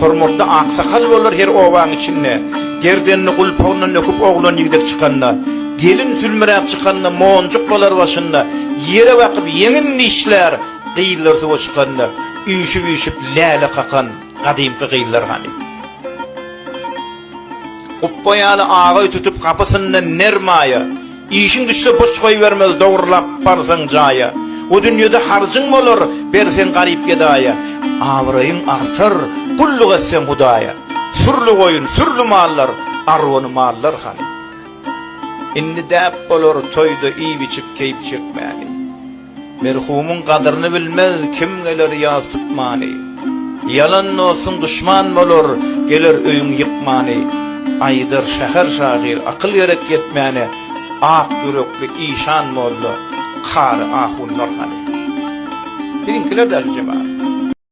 Hormorda aksakal bolar her owaň içinde. Gerdenini gulpağından öküp oğlan yigdek çıkanda, gelin sülmürep çıkanda, moncuk bolar başında, yere bakıp yenin işler, gıyıllar sıva çıkanda, üyüşüp lale kakan, kadimki gıyıllar hani. Kuppayalı ağay tutup kapısında nermaya, işin düşse boş koy vermez doğrulap barsan caya. O dünyada harcın olur, bersen garip gedaya. Avrayın artar, kulluk etsen hudaya. Sürlü koyun, sürlü mallar, arvanı mallar hani. İnni däp bolor toyda iyi biçip keyip çekmeli. Merhumun kadrını bilmez kim gelir yaz tutmani. Yalan olsun düşman bolor, gelir öyün yıkmani. Aydır şehir şahir, akıl yerek yetmeni. Ak yürekli işan mollu, kar ahun nur hani. Birinkiler de cemaat.